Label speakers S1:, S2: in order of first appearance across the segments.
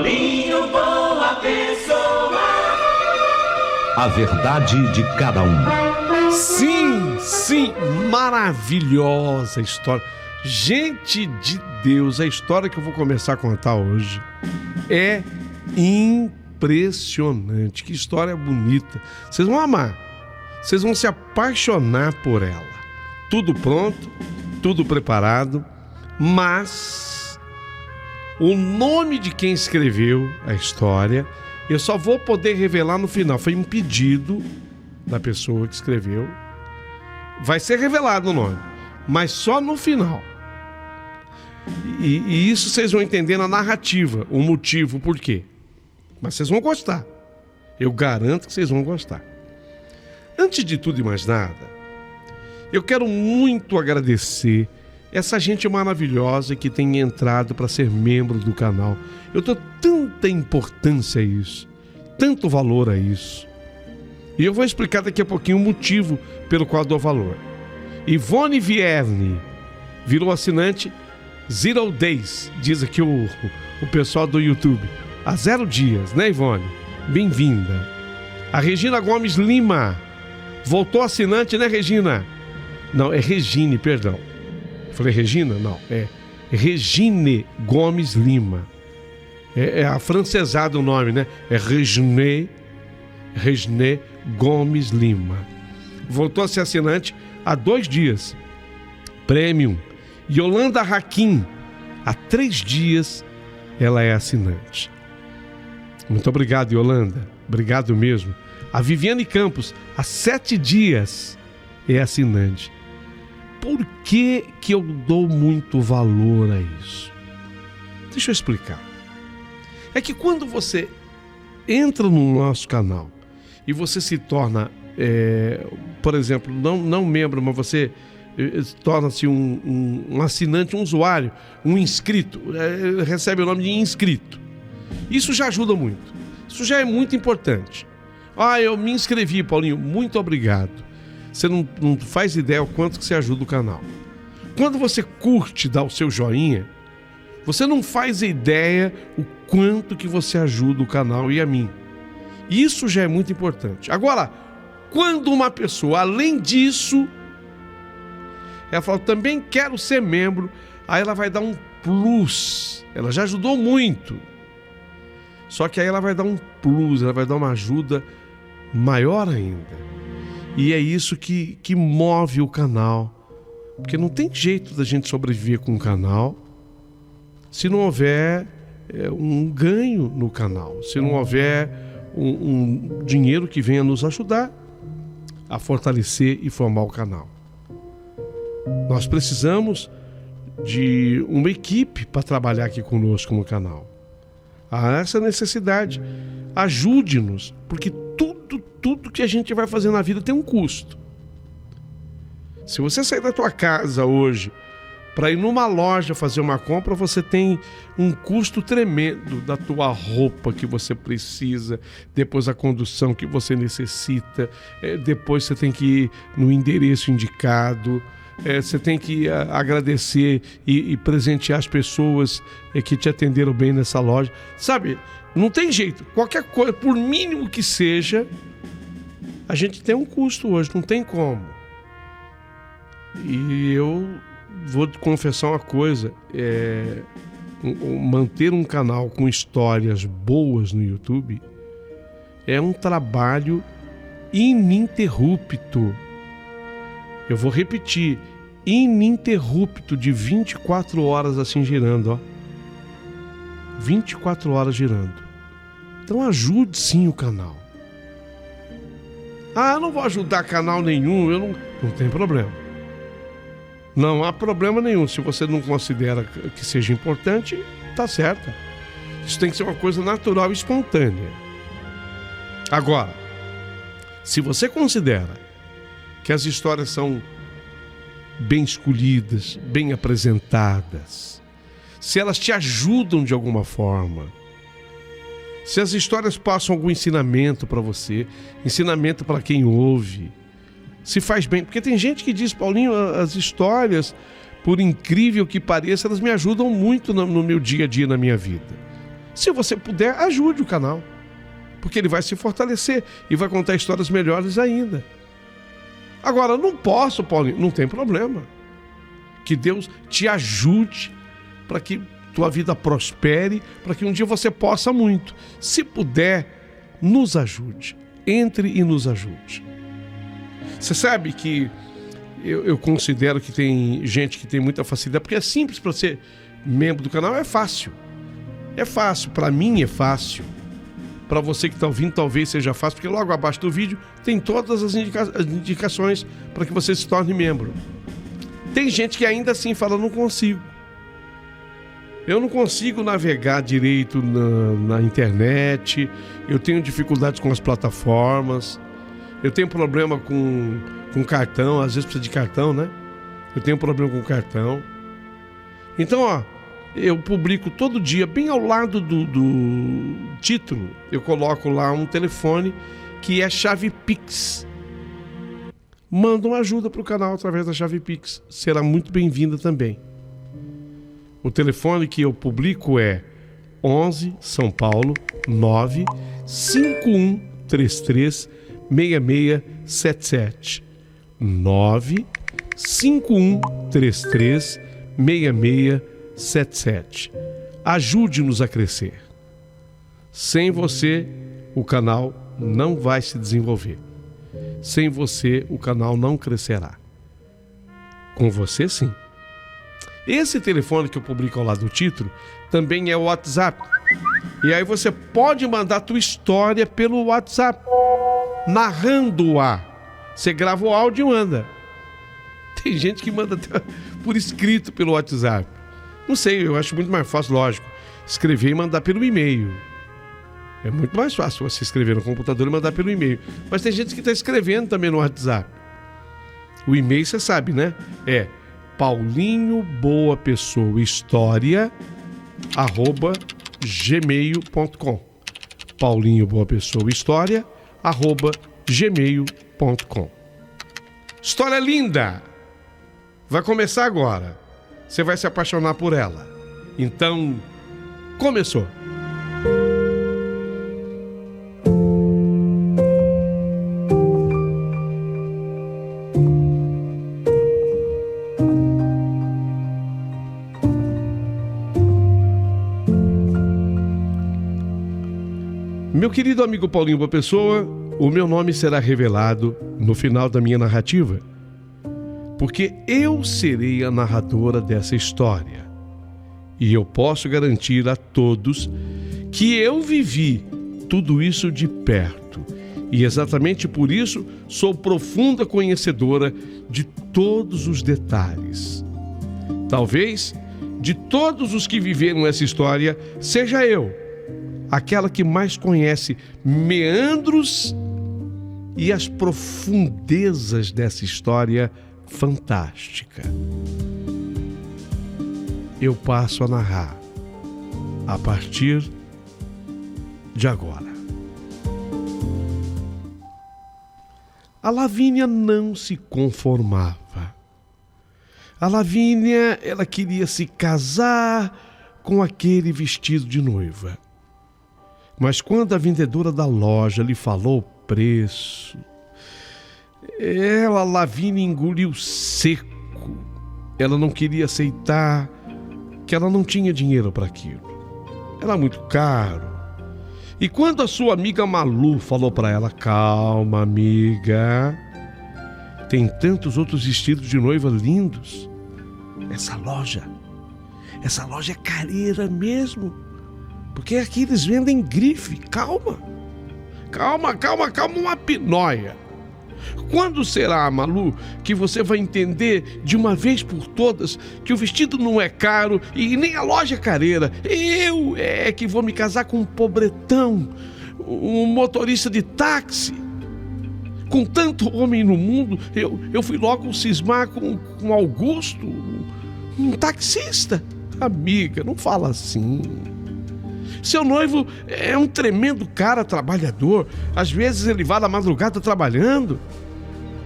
S1: Paulinho, boa pessoa.
S2: A verdade de cada um.
S3: Sim, maravilhosa história. Gente de Deus, a história que eu vou começar a contar hoje é impressionante. Que história bonita. Vocês vão amar. Vocês vão se apaixonar por ela. Tudo pronto, tudo preparado, mas o nome de quem escreveu a história eu só vou poder revelar no final. Foi um pedido da pessoa que escreveu. Vai ser revelado o nome, mas só no final. E isso vocês vão entender na narrativa, o motivo, por quê. Mas vocês vão gostar. Eu garanto que vocês vão gostar. Antes de tudo e mais nada, eu quero muito agradecer essa gente maravilhosa que tem entrado para ser membro do canal. Eu dou tanta importância a isso, tanto valor a isso. E eu vou explicar daqui a pouquinho o motivo pelo qual dou valor. Ivone Vierne virou assinante 0 Days, diz aqui o pessoal do YouTube. Há 0 dias, né, Ivone? Bem-vinda. A Regina Gomes Lima voltou assinante, né, Regina? Não, é Regine, perdão. Falei Regina? Não, é Regine Gomes Lima. É afrancesado o nome, né? É Regine Gomes Lima. Voltou a ser assinante há 2 dias. Premium. Yolanda Raquim, há 3 dias ela é assinante. Muito obrigado, Yolanda. Obrigado mesmo. A Viviane Campos, há 7 dias é assinante. Por que eu dou muito valor a isso? Deixa eu explicar. É que quando você entra no nosso canal e você se torna, por exemplo, não membro, mas você torna-se um assinante, um usuário, um inscrito, recebe o nome de inscrito. Isso já ajuda muito. Isso já é muito importante. Eu me inscrevi, Paulinho, muito obrigado. Você não faz ideia o quanto que você ajuda o canal. Quando você curte, dá o seu joinha, você não faz ideia o quanto que você ajuda o canal e a mim. Isso já é muito importante. Agora, quando uma pessoa, além disso, ela fala, também quero ser membro, aí ela vai dar um plus. Ela já ajudou muito. Só que aí ela vai dar um plus, ela vai dar uma ajuda maior ainda. E é isso que move o canal. Porque não tem jeito da gente sobreviver com o canal se não houver um ganho no canal, se não houver um dinheiro que venha nos ajudar a fortalecer e formar o canal. Nós precisamos de uma equipe para trabalhar aqui conosco no canal. Há essa necessidade. Ajude-nos, porque tudo que a gente vai fazer na vida tem um custo. Se você sair da tua casa hoje para ir numa loja fazer uma compra, você tem um custo tremendo da tua roupa que você precisa, depois a condução que você necessita, depois você tem que ir no endereço indicado, você tem que agradecer e presentear as pessoas que te atenderam bem nessa loja. Sabe, não tem jeito. Qualquer coisa, por mínimo que seja, a gente tem um custo hoje, não tem como. E eu vou te confessar uma coisa, manter um canal com histórias boas no YouTube é um trabalho ininterrupto. Eu vou repetir, ininterrupto, de 24 horas assim girando, ó. 24 horas girando. Então ajude sim o canal. Eu não vou ajudar canal nenhum, não tem problema. Não há problema nenhum. Se você não considera que seja importante, tá certo. Isso tem que ser uma coisa natural e espontânea. Agora, se você considera que as histórias são bem escolhidas, bem apresentadas, se elas te ajudam de alguma forma, se as histórias passam algum ensinamento para você, ensinamento para quem ouve, se faz bem, porque tem gente que diz, Paulinho, as histórias, por incrível que pareça, elas me ajudam muito no meu dia a dia, na minha vida. Se você puder, ajude o canal, porque ele vai se fortalecer e vai contar histórias melhores ainda. Agora, não posso, Paulinho, não tem problema. Que Deus te ajude para que tua vida prospere, para que um dia você possa muito. Se puder, nos ajude. Entre e nos ajude. Você sabe que eu considero que tem gente que tem muita facilidade, porque é simples para ser membro do canal, é fácil. É fácil, para mim é fácil. Para você que está ouvindo, talvez seja fácil, porque logo abaixo do vídeo tem todas as indicações para que você se torne membro. Tem gente que ainda assim fala, não consigo. Eu não consigo navegar direito na internet, eu tenho dificuldades com as plataformas, eu tenho problema com cartão, às vezes precisa de cartão, né? Eu tenho problema com cartão. Então, ó, eu publico todo dia, bem ao lado do título, eu coloco lá um telefone que é chave Pix. Manda uma ajuda para o canal através da chave Pix. Será muito bem-vinda também. O telefone que eu publico é 11 São Paulo 9 5133 6677. 9 5133 6677. Ajude-nos a crescer. Sem você, o canal não vai se desenvolver. Sem você, o canal não crescerá. Com você, sim. Esse telefone que eu publico ao lado do título também é o WhatsApp. E aí você pode mandar a tua história pelo WhatsApp, narrando-a. Você grava o áudio e manda. Tem gente que manda até por escrito pelo WhatsApp. Não sei, eu acho muito mais fácil, lógico, escrever e mandar pelo e-mail. É muito mais fácil você escrever no computador e mandar pelo e-mail. Mas tem gente que está escrevendo também no WhatsApp. O e-mail você sabe, né? É Paulinho Boa Pessoa História @gmail.com. Paulinho Boa Pessoa História @gmail.com. História linda! Vai começar agora. Você vai se apaixonar por ela. Então, começou! Meu querido amigo Paulinho Boa Pessoa, o meu nome será revelado no final da minha narrativa, porque eu serei a narradora dessa história. E eu posso garantir a todos que eu vivi tudo isso de perto. E exatamente por isso sou profunda conhecedora de todos os detalhes. Talvez, de todos os que viveram essa história, seja eu aquela que mais conhece meandros e as profundezas dessa história fantástica. Eu passo a narrar a partir de agora. A Lavínia não se conformava. A Lavínia, ela queria se casar com aquele vestido de noiva. Mas quando a vendedora da loja lhe falou o preço, Lavínia engoliu seco. Ela não queria aceitar que ela não tinha dinheiro para aquilo. Era muito caro. E quando a sua amiga Malu falou para ela, calma, amiga, tem tantos outros vestidos de noiva lindos. Essa loja é careira mesmo. Porque aqui eles vendem grife. Calma, uma pinóia. Quando será, Malu, que você vai entender de uma vez por todas que o vestido não é caro e nem a loja é careira? Eu é que vou me casar com um pobretão, um motorista de táxi. Com tanto homem no mundo, eu fui logo cismar com Augusto, um taxista. Amiga, não fala assim. Seu noivo é um tremendo cara trabalhador. Às vezes ele vai na madrugada trabalhando.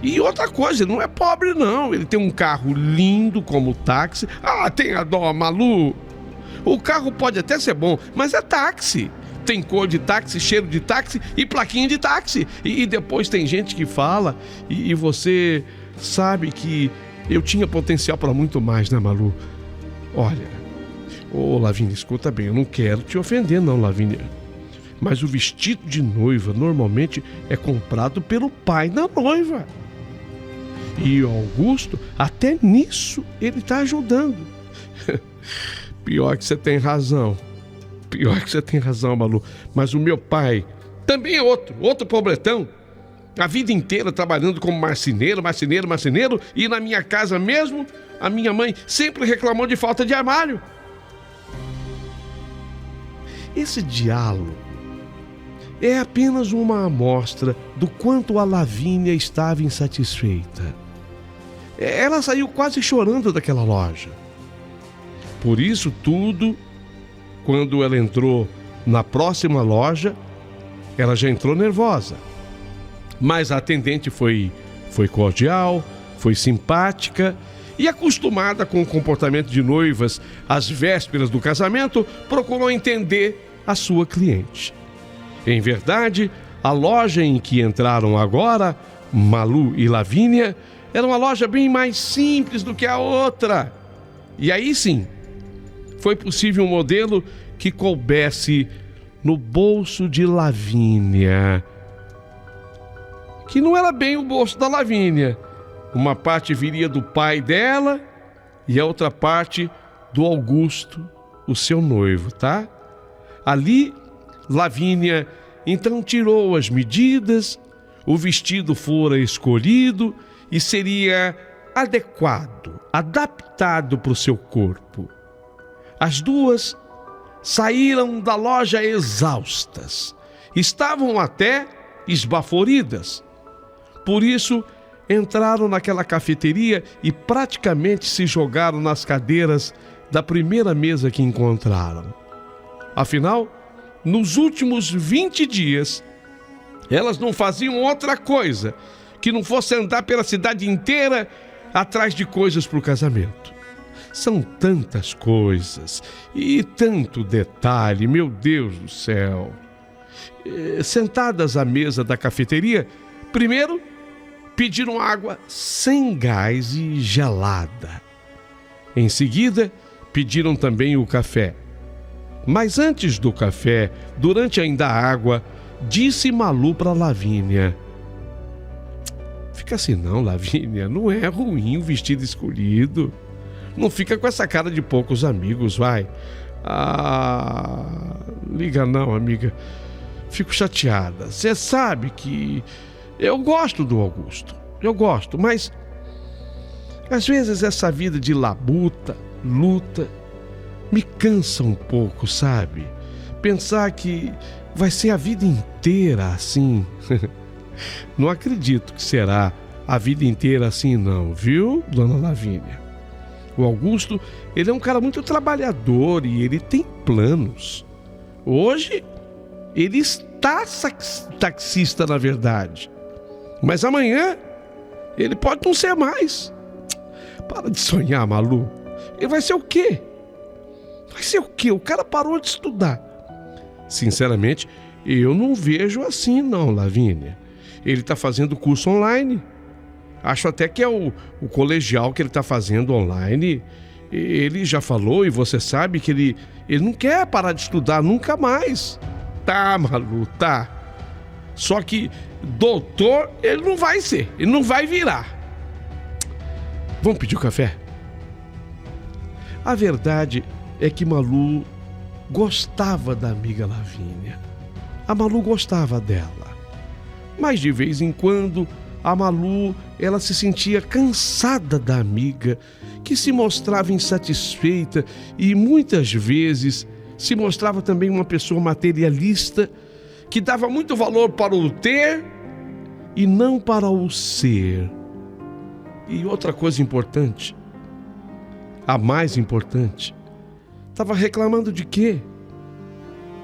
S3: E outra coisa, ele não é pobre não. Ele tem um carro lindo como táxi. Ah, tenha dó, Malu. O carro pode até ser bom, mas é táxi. Tem cor de táxi, cheiro de táxi e plaquinha de táxi. E depois tem gente que fala e você sabe que eu tinha potencial para muito mais, né, Malu? Olha, ô Lavínia, escuta bem, eu não quero te ofender não, Lavínia. Mas o vestido de noiva normalmente é comprado pelo pai da noiva. E o Augusto, até nisso, ele tá ajudando. Pior que você tem razão. Pior que você tem razão, Malu. Mas o meu pai também é outro pobretão. A vida inteira trabalhando como marceneiro. E na minha casa mesmo, a minha mãe sempre reclamou de falta de armário. Esse diálogo é apenas uma amostra do quanto a Lavínia estava insatisfeita. Ela saiu quase chorando daquela loja. Por isso tudo, quando ela entrou na próxima loja, ela já entrou nervosa. Mas a atendente foi cordial, foi simpática e, acostumada com o comportamento de noivas às vésperas do casamento, procurou entender a sua cliente. Em verdade, a loja em que entraram agora, Malu e Lavínia, era uma loja bem mais simples do que a outra. E aí sim, foi possível um modelo que coubesse no bolso de Lavínia. Que não era bem o bolso da Lavínia. Uma parte viria do pai dela e a outra parte do Augusto, o seu noivo, tá? Ali, Lavínia então tirou as medidas, o vestido fora escolhido e seria adequado, adaptado para o seu corpo. As duas saíram da loja exaustas, estavam até esbaforidas. Por isso, entraram naquela cafeteria e praticamente se jogaram nas cadeiras da primeira mesa que encontraram. Afinal, nos últimos 20 dias, elas não faziam outra coisa que não fosse andar pela cidade inteira atrás de coisas para o casamento. São tantas coisas e tanto detalhe, meu Deus do céu. Sentadas à mesa da cafeteria, primeiro pediram água sem gás e gelada. Em seguida, pediram também o café. Mas antes do café, durante ainda a água, disse Malu para Lavínia: fica assim não, Lavínia, não é ruim o vestido escolhido. Não fica com essa cara de poucos amigos, vai. Liga não, amiga. Fico chateada. Você sabe que eu gosto do Augusto. Eu gosto, mas às vezes essa vida de labuta, luta, me cansa um pouco, sabe? Pensar que vai ser a vida inteira assim. Não acredito que será a vida inteira assim não, viu, dona Lavínia? O Augusto, ele é um cara muito trabalhador e ele tem planos. Hoje, ele está taxista, na verdade. Mas amanhã, ele pode não ser mais. Para de sonhar, Malu. Ele vai ser o quê? Vai ser o quê? O cara parou de estudar. Sinceramente, eu não vejo assim não, Lavínia. Ele está fazendo curso online. Acho até que é o colegial que ele está fazendo online. Ele já falou e você sabe que ele não quer parar de estudar nunca mais. Tá, Malu, tá. Só que doutor ele não vai ser, ele não vai virar. Vamos pedir o café? A verdade é que Malu gostava da amiga Lavínia. A Malu gostava dela. Mas de vez em quando a Malu, ela se sentia cansada da amiga, que se mostrava insatisfeita e muitas vezes se mostrava também uma pessoa materialista, que dava muito valor para o ter e não para o ser. E outra coisa importante, a mais importante, estava reclamando de quê?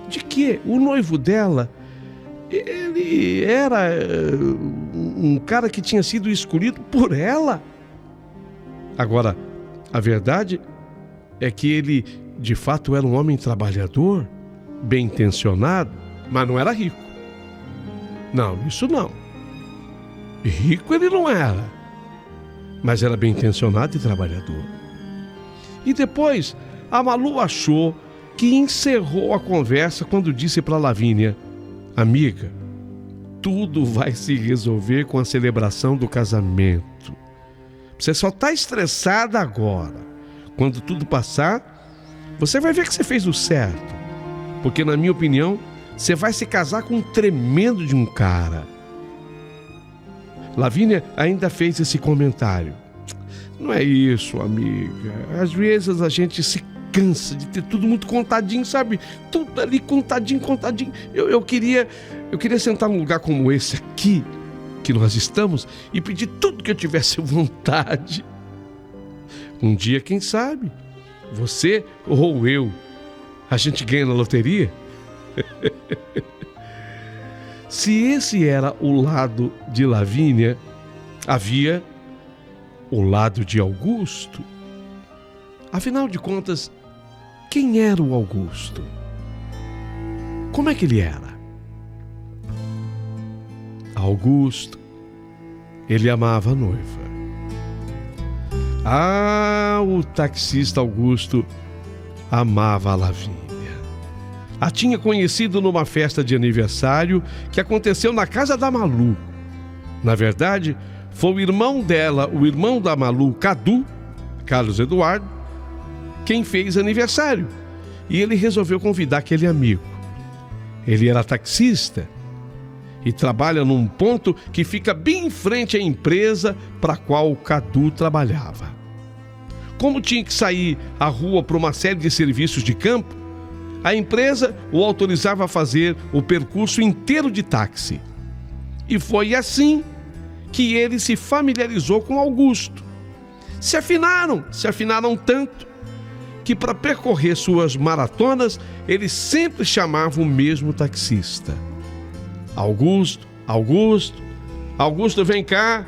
S3: De quê? O noivo dela, ele era um cara que tinha sido escolhido por ela. Agora, a verdade é que ele de fato, era um homem trabalhador, bem intencionado, mas não era rico. Não, isso não. Rico ele não era, mas era bem intencionado e trabalhador. E depois, a Malu achou que encerrou a conversa quando disse para Lavínia: amiga, tudo vai se resolver com a celebração do casamento. Você só está estressada agora. Quando tudo passar, você vai ver que você fez o certo. Porque, na minha opinião, você vai se casar com um tremendo de um cara. Lavínia ainda fez esse comentário: não é isso, amiga. Às vezes a gente se cansa de ter tudo muito contadinho, sabe? Tudo ali contadinho. Eu queria sentar num lugar como esse aqui, que nós estamos, e pedir tudo que eu tivesse vontade. Um dia, quem sabe, você ou eu, a gente ganha na loteria? Se esse era o lado de Lavínia, havia o lado de Augusto. Afinal de contas, quem era o Augusto? Como é que ele era? Augusto, ele amava a noiva. O taxista Augusto amava a Lavínia. A tinha conhecido numa festa de aniversário que aconteceu na casa da Malu. Na verdade, foi o irmão dela, o irmão da Malu, Cadu, Carlos Eduardo, quem fez aniversário. E ele resolveu convidar aquele amigo. Ele era taxista e trabalha num ponto que fica bem em frente à empresa para a qual o Cadu trabalhava. Como tinha que sair à rua para uma série de serviços de campo, a empresa o autorizava a fazer o percurso inteiro de táxi. E foi assim que ele se familiarizou com Augusto. Se afinaram tanto que para percorrer suas maratonas, ele sempre chamava o mesmo taxista. Augusto, vem cá.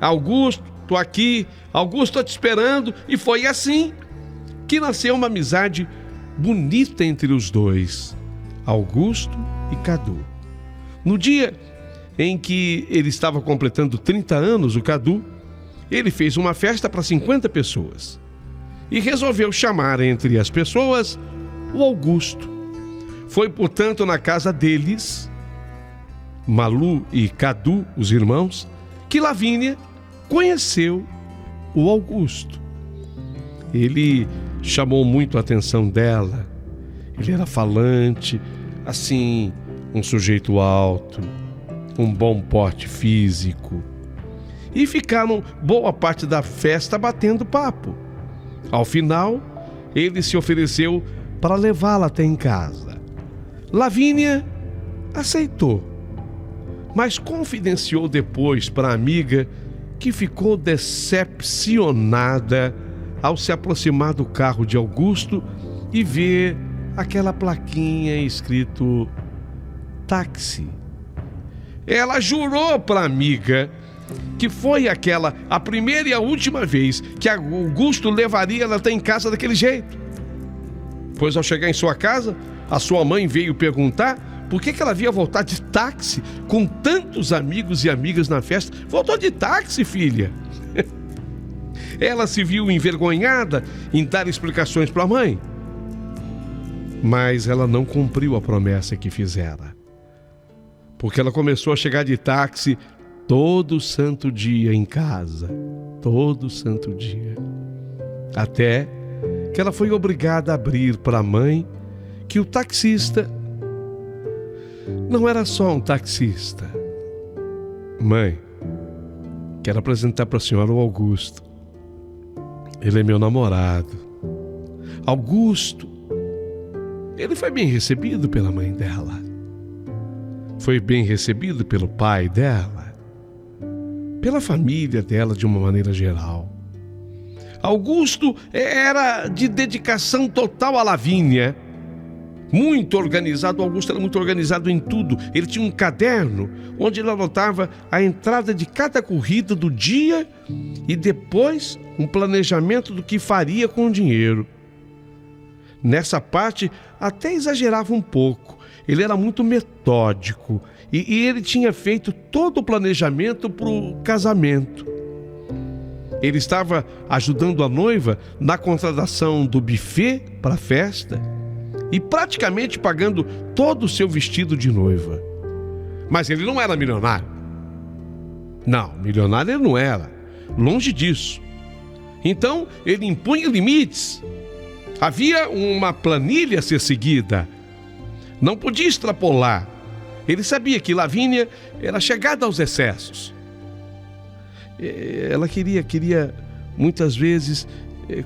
S3: Augusto, tô aqui. Augusto, tô te esperando. E foi assim que nasceu uma amizade bonita entre os dois, Augusto e Cadu. No dia em que ele estava completando 30 anos, o Cadu, ele fez uma festa para 50 pessoas e resolveu chamar entre as pessoas o Augusto. Foi, portanto, na casa deles, Malu e Cadu, os irmãos, que Lavínia conheceu o Augusto. Ele chamou muito a atenção dela. Ele era falante, assim, um sujeito alto, um bom porte físico. E ficaram boa parte da festa batendo papo. Ao final, ele se ofereceu para levá-la até em casa. Lavínia aceitou, mas confidenciou depois para a amiga que ficou decepcionada ao se aproximar do carro de Augusto e ver aquela plaquinha escrito táxi. Ela jurou para a amiga que foi aquela a primeira e a última vez que Augusto levaria ela até em casa daquele jeito. Pois ao chegar em sua casa, a sua mãe veio perguntar por que ela havia voltado de táxi com tantos amigos e amigas na festa. Voltou de táxi, filha? Ela se viu envergonhada em dar explicações para a mãe. Mas ela não cumpriu a promessa que fizera. Porque ela começou a chegar de táxi todo santo dia em casa. Todo santo dia. Até que ela foi obrigada a abrir para a mãe que o taxista não era só um taxista. Mãe, quero apresentar para a senhora o Augusto. Ele é meu namorado. Augusto, ele foi bem recebido pela mãe dela. Foi bem recebido pelo pai dela. Pela família dela de uma maneira geral. Augusto era de dedicação total à Lavínia. Muito organizado, Augusto era muito organizado em tudo. Ele tinha um caderno onde ele anotava a entrada de cada corrida do dia e depois um planejamento do que faria com o dinheiro. Nessa parte, até exagerava um pouco. Ele era muito metódico e ele tinha feito todo o planejamento para o casamento. Ele estava ajudando a noiva na contratação do buffet para a festa e praticamente pagando todo o seu vestido de noiva. Mas ele não era milionário. Não, milionário ele não era. Longe disso. Então, ele impunha limites. Havia uma planilha a ser seguida. Não podia extrapolar. Ele sabia que Lavínia era chegada aos excessos. Ela queria muitas vezes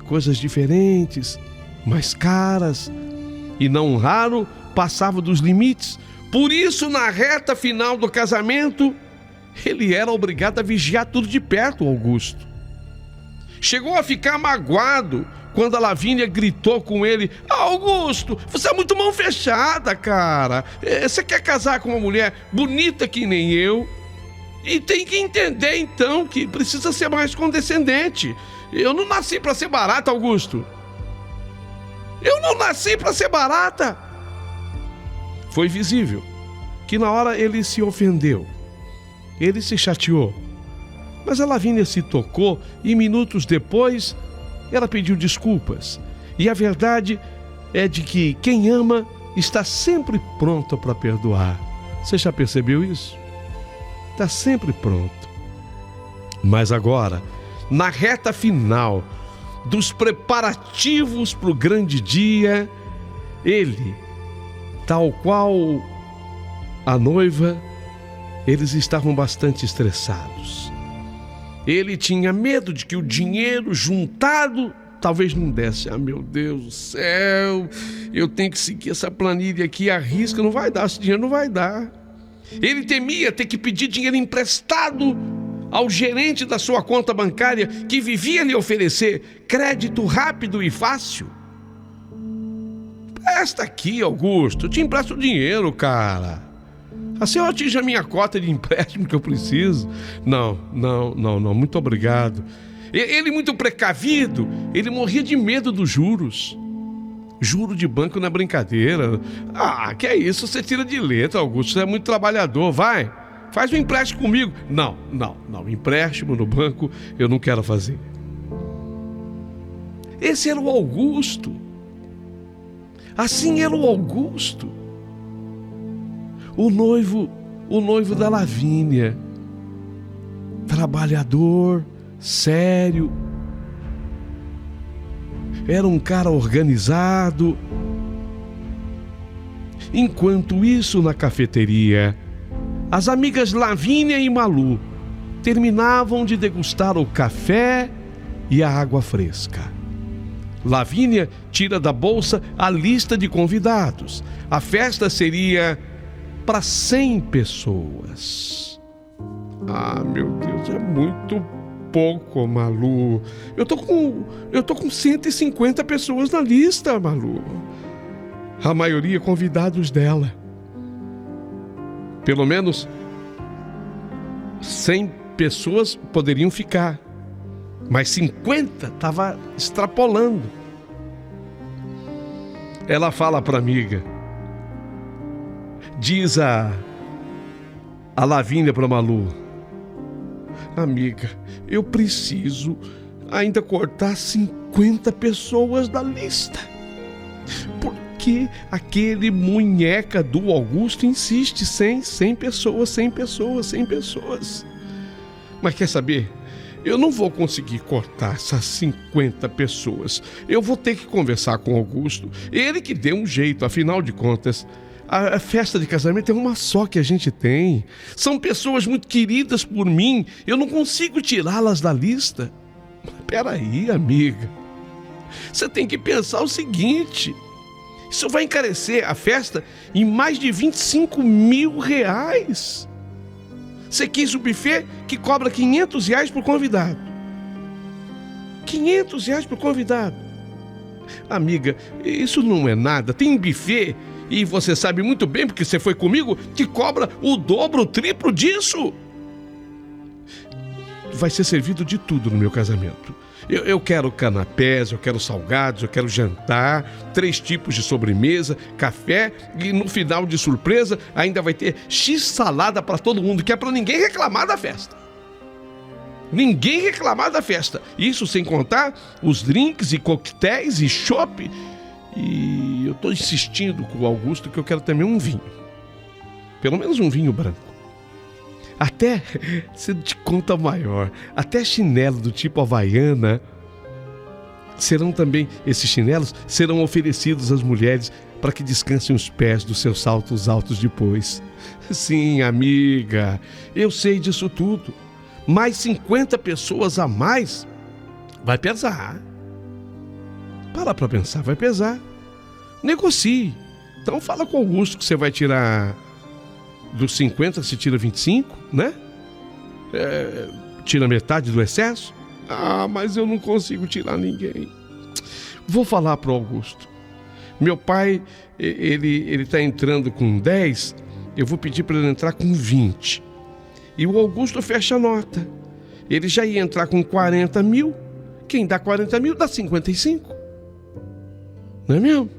S3: coisas diferentes, mais caras, e não raro passava dos limites. Por isso, na reta final do casamento, ele era obrigado a vigiar tudo de perto, Augusto. Chegou a ficar magoado quando a Lavínia gritou com ele: Augusto, você é muito mão fechada, cara. Você quer casar com uma mulher bonita que nem eu? E tem que entender, então, que precisa ser mais condescendente. Eu não nasci para ser barata, Augusto. Eu não nasci para ser barata. Foi visível que na hora ele se ofendeu. Ele se chateou. Mas a Lavínia se tocou e minutos depois ela pediu desculpas. E a verdade é de que quem ama está sempre pronto para perdoar. Você já percebeu isso? Está sempre pronto. Mas agora, na reta final dos preparativos para o grande dia, ele, tal qual a noiva, eles estavam bastante estressados. Ele tinha medo de que o dinheiro juntado talvez não desse. Ah, meu Deus do céu, eu tenho que seguir essa planilha aqui, arrisca, não vai dar, esse dinheiro não vai dar. Ele temia ter que pedir dinheiro emprestado ao gerente da sua conta bancária, que vivia lhe oferecer crédito rápido e fácil. Presta aqui, Augusto, eu te empresto o dinheiro, cara. Assim eu atinjo a minha cota de empréstimo que eu preciso. Não, muito obrigado. Ele muito precavido, ele morria de medo dos juros. Juro de banco não é brincadeira. Ah, que é isso, você tira de letra, Augusto, você é muito trabalhador, vai, faz um empréstimo comigo. Não, empréstimo no banco eu não quero fazer. Esse era o Augusto. Assim era o Augusto. O noivo da Lavínia. Trabalhador, sério. Era um cara organizado. Enquanto isso, na cafeteria, as amigas Lavínia e Malu terminavam de degustar o café e a água fresca. Lavínia tira da bolsa a lista de convidados. A festa seria para 100 pessoas. Ah, meu Deus, é muito pouco, Malu. Eu tô com 150 pessoas na lista, Malu. A maioria convidados dela. Pelo menos 100 pessoas poderiam ficar, mas 50 estava extrapolando. Ela fala para a amiga, diz a Lavínia para Malu: amiga, eu preciso ainda cortar 50 pessoas da lista, porque aquele munheca do Augusto insiste 100 pessoas. Mas quer saber? Eu não vou conseguir cortar essas 50 pessoas. Eu vou ter que conversar com o Augusto. Ele que deu um jeito, afinal de contas. A festa de casamento é uma só que a gente tem. São pessoas muito queridas por mim. Eu não consigo tirá-las da lista. Peraí, amiga. Você tem que pensar o seguinte. Isso vai encarecer a festa em mais de R$25 mil. Você quis o buffet que cobra R$500 por convidado. R$500 por convidado. Amiga, isso não é nada. Tem buffet, e você sabe muito bem, porque você foi comigo, que cobra o dobro, o triplo disso. Vai ser servido de tudo no meu casamento. Eu quero canapés, eu quero salgados, eu quero jantar, 3 tipos de sobremesa, café e no final de surpresa ainda vai ter X-salada para todo mundo, que é para ninguém reclamar da festa. Ninguém reclamar da festa. Isso sem contar os drinks e coquetéis e chopp. E eu estou insistindo com o Augusto que eu quero também um vinho. Pelo menos um vinho branco. Até, se te conta maior, até chinelo do tipo Havaiana serão também, esses chinelos serão oferecidos às mulheres para que descansem os pés dos seus saltos altos depois. Sim, amiga, eu sei disso tudo. Mais 50 pessoas a mais vai pesar. Para pensar, vai pesar. Negocie. Então fala com o Augusto que você vai tirar dos 50, você tira 25, né? Tira metade do excesso. Ah, mas eu não consigo tirar ninguém. Vou falar pro Augusto. Meu pai, ele tá entrando com 10, eu vou pedir para ele entrar com 20. E o Augusto fecha a nota. Ele já ia entrar com 40 mil. Quem dá 40 mil dá 55. Não é mesmo?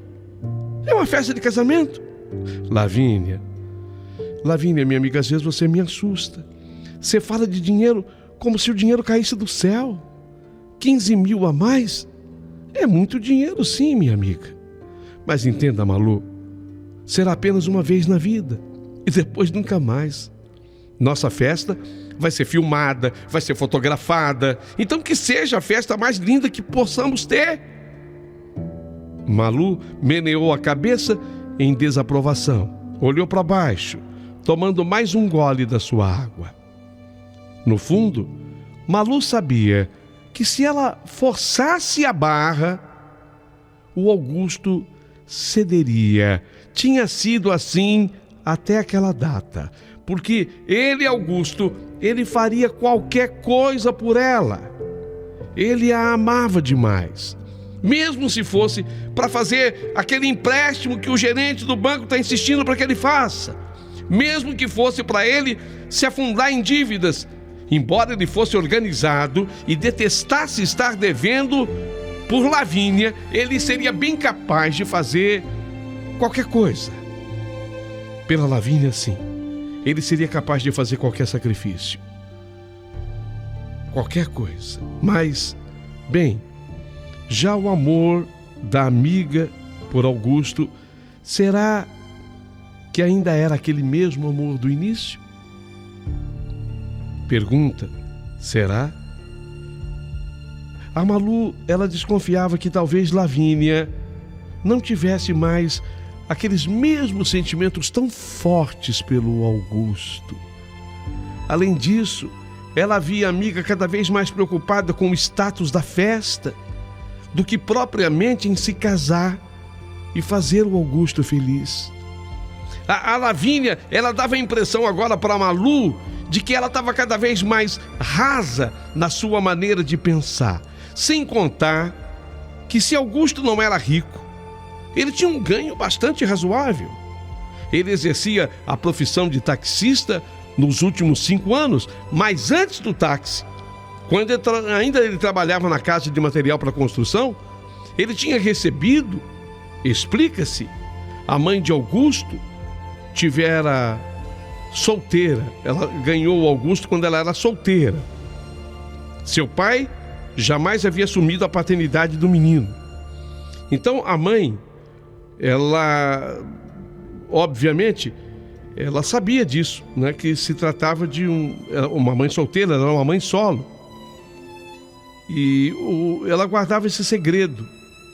S3: É uma festa de casamento. Lavínia, minha amiga, às vezes você me assusta. Você fala de dinheiro como se o dinheiro caísse do céu. 15 mil a mais é muito dinheiro, sim, minha amiga. Mas entenda, Malu, será apenas uma vez na vida e depois nunca mais. Nossa festa vai ser filmada, vai ser fotografada. Então que seja a festa mais linda que possamos ter. Malu meneou a cabeça em desaprovação. Olhou para baixo, tomando mais um gole da sua água. No fundo, Malu sabia que se ela forçasse a barra, o Augusto cederia. Tinha sido assim até aquela data, porque ele, Augusto, ele faria qualquer coisa por ela. Ele a amava demais. Mesmo se fosse para fazer aquele empréstimo que o gerente do banco está insistindo para que ele faça. Mesmo que fosse para ele se afundar em dívidas. Embora ele fosse organizado e detestasse estar devendo por Lavínia, ele seria bem capaz de fazer qualquer coisa. Pela Lavínia, sim. Ele seria capaz de fazer qualquer sacrifício. Qualquer coisa. Mas, bem, já o amor da amiga por Augusto, será que ainda era aquele mesmo amor do início? Pergunta, será? A Malu, ela desconfiava que talvez Lavínia não tivesse mais aqueles mesmos sentimentos tão fortes pelo Augusto. Além disso, ela via a amiga cada vez mais preocupada com o status da festa do que propriamente em se casar e fazer o Augusto feliz. A Lavínia, ela dava a impressão agora para a Malu de que ela estava cada vez mais rasa na sua maneira de pensar. Sem contar que se Augusto não era rico, ele tinha um ganho bastante razoável. Ele exercia a profissão de taxista nos últimos 5 anos, mas antes do táxi, quando ainda ele trabalhava na casa de material para construção, ele tinha recebido, explica-se, a mãe de Augusto tivera solteira. Ela ganhou o Augusto quando ela era solteira. Seu pai jamais havia assumido a paternidade do menino. Então a mãe, ela, obviamente, ela sabia disso, né? Que se tratava de uma mãe solteira, ela era uma mãe solo. E ela guardava esse segredo.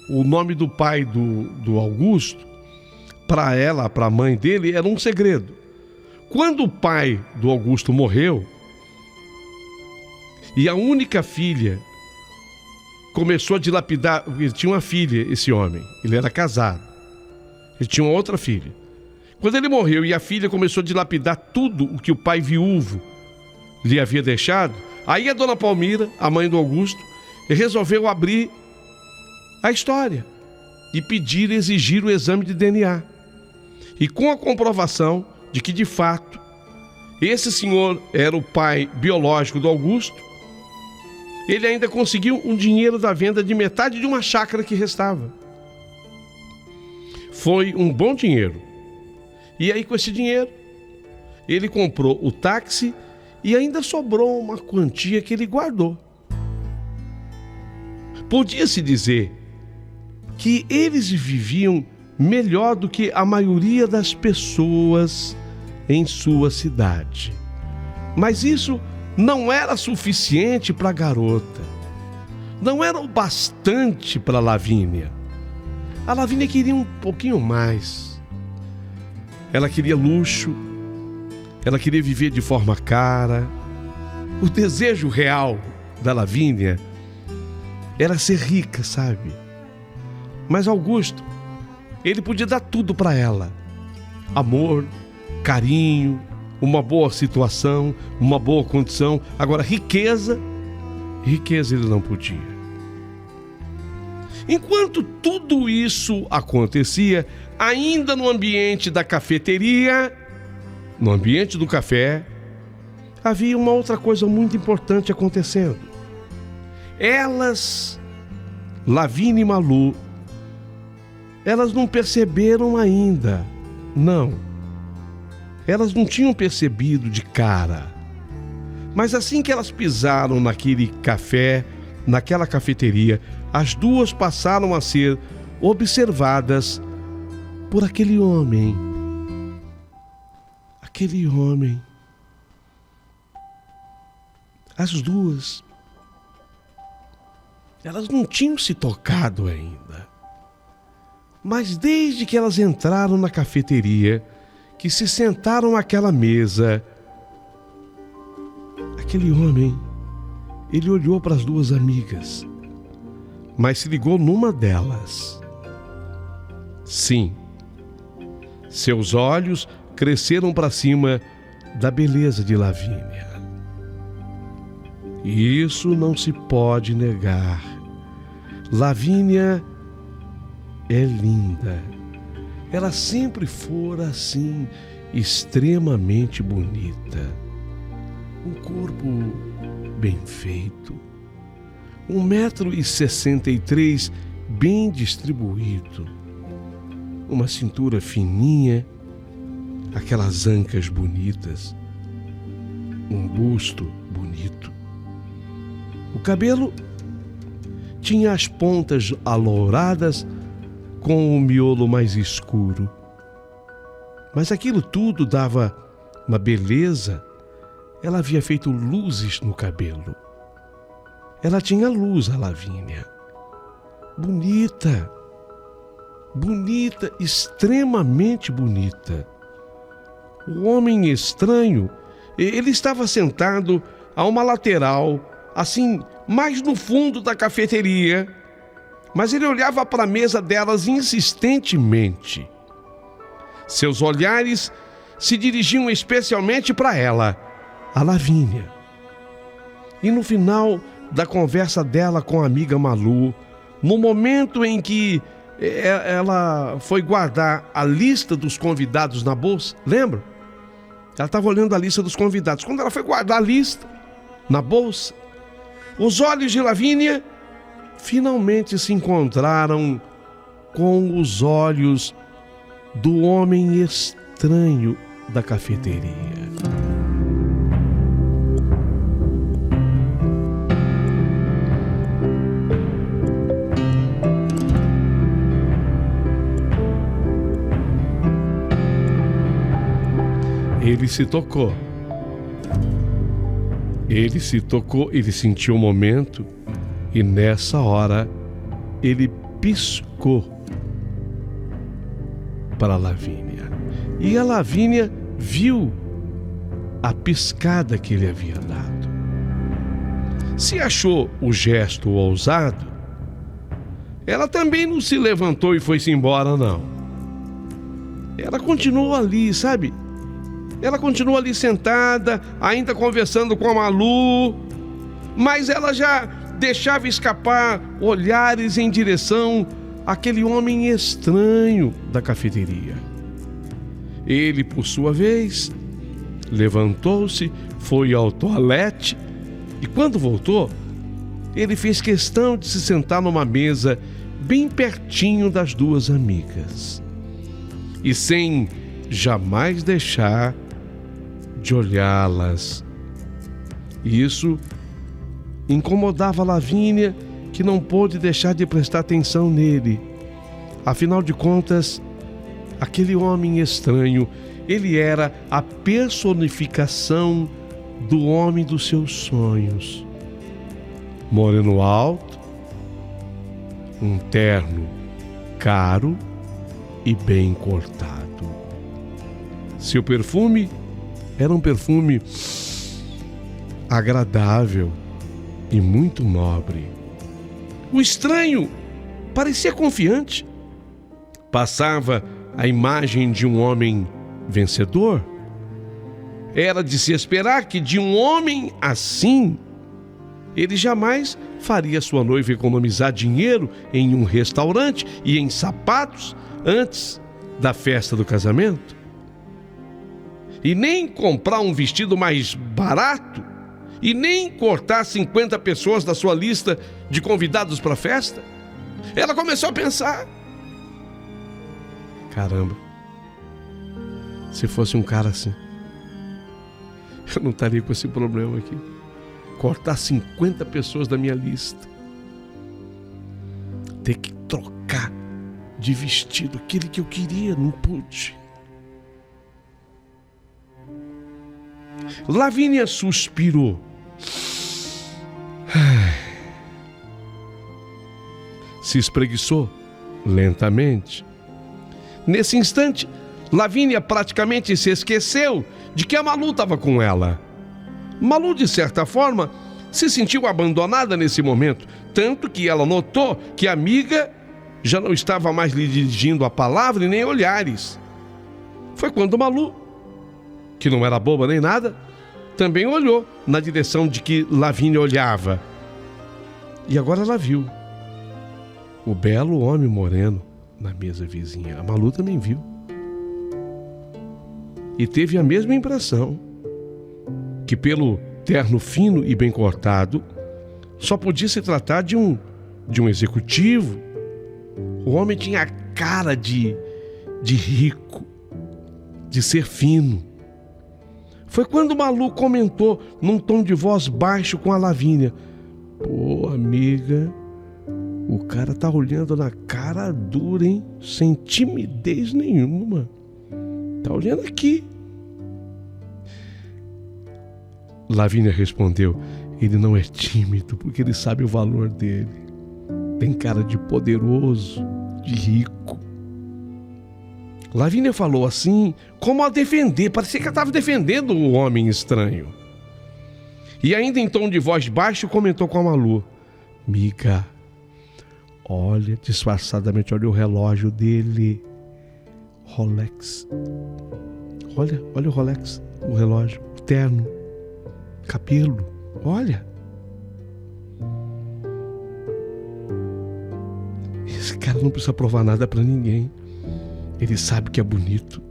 S3: O nome do pai do Augusto, para ela, para a mãe dele, era um segredo. Quando o pai do Augusto morreu, e a única filha começou a dilapidar, ele tinha uma filha, esse homem, ele era casado, ele tinha uma outra filha. Quando ele morreu e a filha começou a dilapidar tudo o que o pai viúvo lhe havia deixado, aí a dona Palmira, a mãe do Augusto, resolveu abrir a história e exigir o exame de DNA. E com a comprovação de que, de fato, esse senhor era o pai biológico do Augusto, ele ainda conseguiu um dinheiro da venda de metade de uma chácara que restava. Foi um bom dinheiro. E aí, com esse dinheiro, ele comprou o táxi e ainda sobrou uma quantia que ele guardou. Podia-se dizer que eles viviam melhor do que a maioria das pessoas em sua cidade. Mas isso não era suficiente para a garota. Não era o bastante para a Lavínia. A Lavínia queria um pouquinho mais. Ela queria luxo. Ela queria viver de forma cara. O desejo real da Lavínia era ser rica, sabe? Mas Augusto, ele podia dar tudo para ela. Amor, carinho, uma boa situação, uma boa condição. Agora, riqueza ele não podia. Enquanto tudo isso acontecia, ainda no ambiente da cafeteria, no ambiente do café, havia uma outra coisa muito importante acontecendo. Elas, Lavínia e Malu, elas não perceberam ainda, não. Elas não tinham percebido de cara. Mas assim que elas pisaram naquele café, naquela cafeteria, as duas passaram a ser observadas por aquele homem. Aquele homem. As duas. Elas não tinham se tocado ainda. Mas desde que elas entraram na cafeteria, que se sentaram àquela mesa, aquele homem, ele olhou para as duas amigas, mas se ligou numa delas. Sim, seus olhos cresceram para cima da beleza de Lavínia. E isso não se pode negar. Lavínia é linda. Ela sempre fora assim, extremamente bonita. Um corpo bem feito. 1,63 m bem distribuído. Uma cintura fininha, aquelas ancas bonitas. Um busto bonito. O cabelo tinha as pontas alouradas com o miolo mais escuro. Mas aquilo tudo dava uma beleza. Ela havia feito luzes no cabelo. Ela tinha luz, a Lavínia. Bonita. Bonita, extremamente bonita. O homem estranho, ele estava sentado a uma lateral, assim, mais no fundo da cafeteria, mas ele olhava para a mesa delas insistentemente. Seus olhares se dirigiam especialmente para ela, a Lavínia. E no final da conversa dela com a amiga Malu, no momento em que ela foi guardar a lista dos convidados na bolsa, lembra? Ela estava olhando a lista dos convidados. Quando ela foi guardar a lista na bolsa, os olhos de Lavínia finalmente se encontraram com os olhos do homem estranho da cafeteria. Ele se tocou. Ele se tocou, ele sentiu o momento e nessa hora ele piscou para a Lavínia. E a Lavínia viu a piscada que ele havia dado. Se achou o gesto ousado, ela também não se levantou e foi-se embora, não. Ela continuou ali, sabe? Ela continuou ali sentada, ainda conversando com a Malu, mas ela já deixava escapar olhares em direção àquele homem estranho da cafeteria. Ele, por sua vez, levantou-se, foi ao toalete e quando voltou, ele fez questão de se sentar numa mesa bem pertinho das duas amigas. E sem jamais deixar de olhá-las. Isso incomodava Lavínia, que não pôde deixar de prestar atenção nele. Afinal de contas, aquele homem estranho, ele era a personificação do homem dos seus sonhos. Moreno alto, um terno caro e bem cortado. Seu perfume era um perfume agradável e muito nobre. O estranho parecia confiante. Passava a imagem de um homem vencedor. Era de se esperar que de um homem assim, ele jamais faria sua noiva economizar dinheiro em um restaurante e em sapatos antes da festa do casamento. E nem comprar um vestido mais barato, e nem cortar 50 pessoas da sua lista de convidados para a festa. Ela começou a pensar: caramba, se fosse um cara assim, eu não estaria com esse problema aqui. Cortar 50 pessoas da minha lista. Ter que trocar de vestido aquele que eu queria, não pude. Lavínia suspirou. Se espreguiçou lentamente. Nesse instante, Lavínia praticamente se esqueceu de que a Malu estava com ela. Malu, de certa forma, se sentiu abandonada nesse momento, tanto que ela notou que a amiga já não estava mais lhe dirigindo a palavra e nem olhares. Foi quando Malu, que não era boba nem nada, também olhou na direção de que Lavínia olhava. E agora ela viu o belo homem moreno na mesa vizinha. A Malu também viu. E teve a mesma impressão, que pelo terno fino e bem cortado, só podia se tratar de um executivo. O homem tinha a cara de rico, de ser fino. Foi quando Malu comentou num tom de voz baixo com a Lavínia: pô, amiga, o cara tá olhando na cara dura, hein? Sem timidez nenhuma. Tá olhando aqui. Lavínia respondeu: ele não é tímido porque ele sabe o valor dele. Tem cara de poderoso, de rico. Lavínia falou assim, como a defender. Parecia que ela estava defendendo o homem estranho. E ainda em tom de voz baixo comentou com a Malu: miga, olha, disfarçadamente, olha o relógio dele. Rolex. Olha o Rolex, o relógio, o terno, cabelo, olha. Esse cara não precisa provar nada pra ninguém. Ele sabe que é bonito.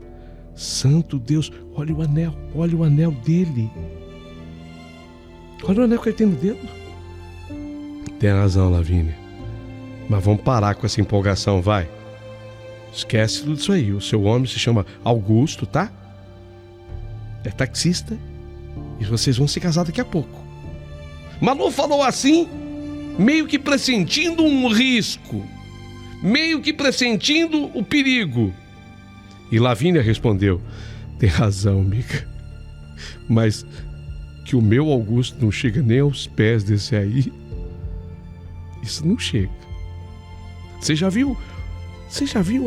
S3: Santo Deus, olha o anel dele. Olha o anel que ele tem no dedo. Tem razão, Lavínia. Mas vamos parar com essa empolgação, vai. Esquece tudo isso aí. O seu homem se chama Augusto, tá? É taxista. E vocês vão se casar daqui a pouco. Malu falou assim, meio que pressentindo um risco, meio que pressentindo o perigo. E Lavínia respondeu: tem razão, amiga, mas que o meu Augusto não chega nem aos pés desse aí, isso não chega. Você já viu,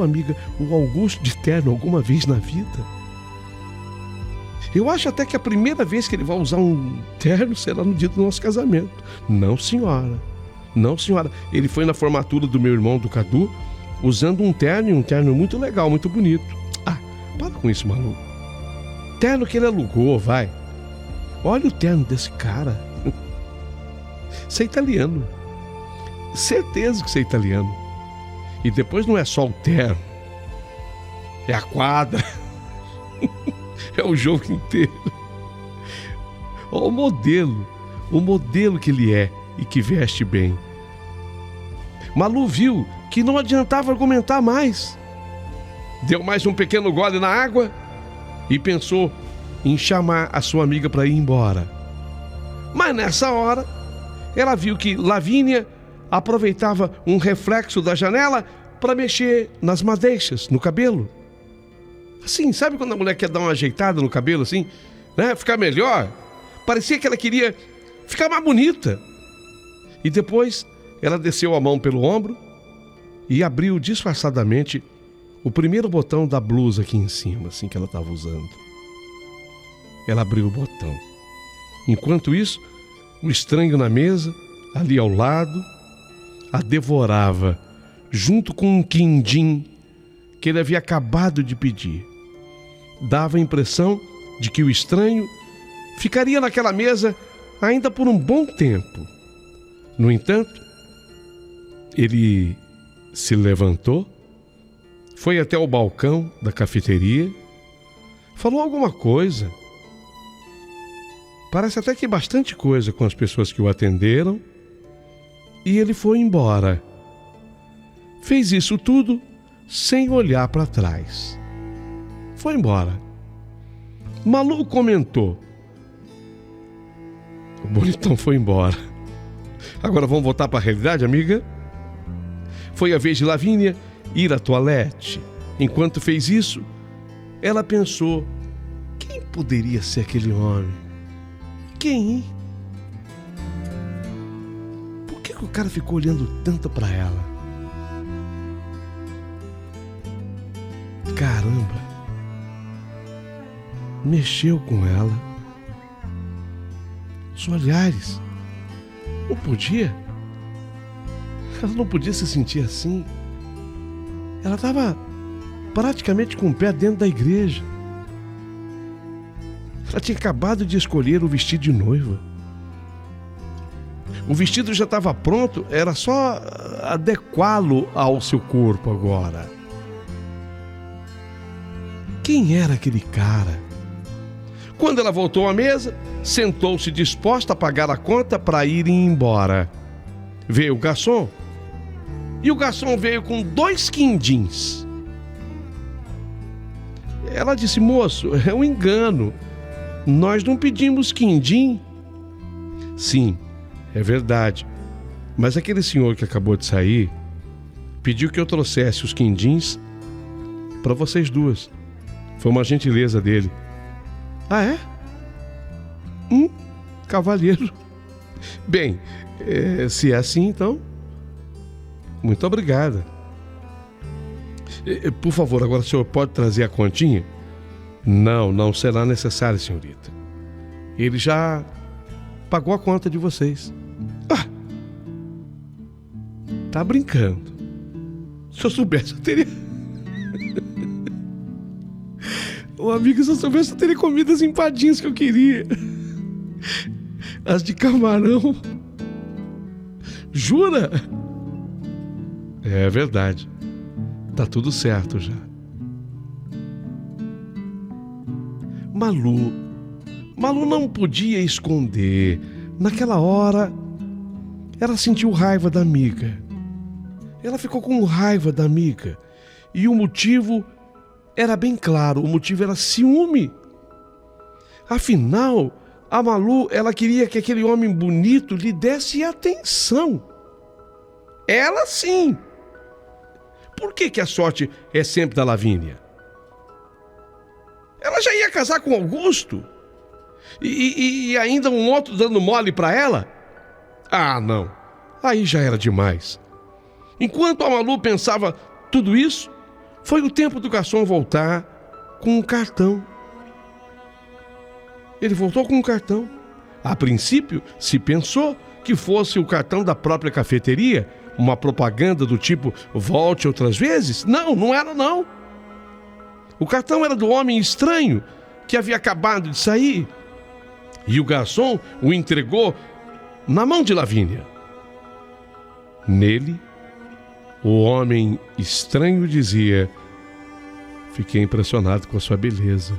S3: amiga, o Augusto de terno alguma vez na vida? Eu acho até que a primeira vez que ele vai usar um terno será no dia do nosso casamento. Não, senhora. Não, senhora. Ele foi na formatura do meu irmão, do Cadu, usando um terno muito legal, muito bonito. Ah, para com isso, Malu. Terno que ele alugou, vai. Olha o terno desse cara. Você é italiano. Certeza que você é italiano. E depois não é só o terno. É a quadra. É o jogo inteiro. Olha o modelo que ele é. e que veste bem. Malu viu que não adiantava argumentar mais. Deu mais um pequeno gole na água e pensou em chamar a sua amiga para ir embora. Mas nessa hora, ela viu que Lavínia aproveitava um reflexo da janela para mexer nas madeixas, no cabelo. Assim, sabe quando a mulher quer dar uma ajeitada no cabelo, assim, né? Ficar melhor? Parecia que ela queria ficar mais bonita. E depois, ela desceu a mão pelo ombro e abriu disfarçadamente o primeiro botão da blusa aqui em cima, assim, que ela estava usando. Ela abriu o botão. Enquanto isso, o estranho na mesa, ali ao lado, a devorava, junto com um quindim que ele havia acabado de pedir. Dava a impressão de que o estranho ficaria naquela mesa ainda por um bom tempo. No entanto, ele se levantou, foi até o balcão da cafeteria, falou alguma coisa. Parece até que bastante coisa com as pessoas que o atenderam, e ele foi embora. Fez isso tudo sem olhar para trás. Foi embora. Malu comentou: o bonitão foi embora. Agora vamos voltar para a realidade, amiga? Foi a vez de Lavínia ir à toalete. Enquanto fez isso, ela pensou: quem poderia ser aquele homem? Quem, hein? Por que o cara ficou olhando tanto para ela? Caramba! Mexeu com ela. Os olhares. Não podia. Ela não podia se sentir assim. Ela estava praticamente com o pé dentro da igreja. Ela tinha acabado de escolher o vestido de noiva. O vestido já estava pronto, era só adequá-lo ao seu corpo agora. Quem era aquele cara? Quando ela voltou à mesa, sentou-se disposta a pagar a conta para ir embora. Veio o garçom, e o garçom veio com 2 quindins. Ela disse: moço, é um engano. Nós não pedimos quindim. Sim, é verdade. Mas aquele senhor que acabou de sair pediu que eu trouxesse os quindins para vocês duas. Foi uma gentileza dele. Ah, é? Cavalheiro. Bem, se é assim, então, muito obrigada. Por favor, agora o senhor pode trazer a continha? Não será necessário, senhorita. Ele já pagou a conta de vocês. Ah! Tá brincando. Se eu soubesse, eu teria... Ô, amigo, se eu soubesse, eu teria comido as empadinhas que eu queria. As de camarão. Jura? É verdade. Tá tudo certo já. Malu não podia esconder. Naquela hora, ela sentiu raiva da amiga. Ela ficou com raiva da amiga. E o motivo era bem claro. O motivo era ciúme. Afinal, a Malu, ela queria que aquele homem bonito lhe desse atenção. Ela sim. Por que a sorte é sempre da Lavínia? Ela já ia casar com Augusto. E ainda um outro dando mole para ela? Ah, não. Aí já era demais. Enquanto a Malu pensava tudo isso, foi o tempo do garçom voltar com um cartão. Ele voltou com um cartão. A princípio, se pensou que fosse o cartão da própria cafeteria, uma propaganda do tipo volte outras vezes. Não era não. O cartão era do homem estranho que havia acabado de sair. E o garçom o entregou na mão de Lavínia. Nele, o homem estranho dizia: fiquei impressionado com a sua beleza.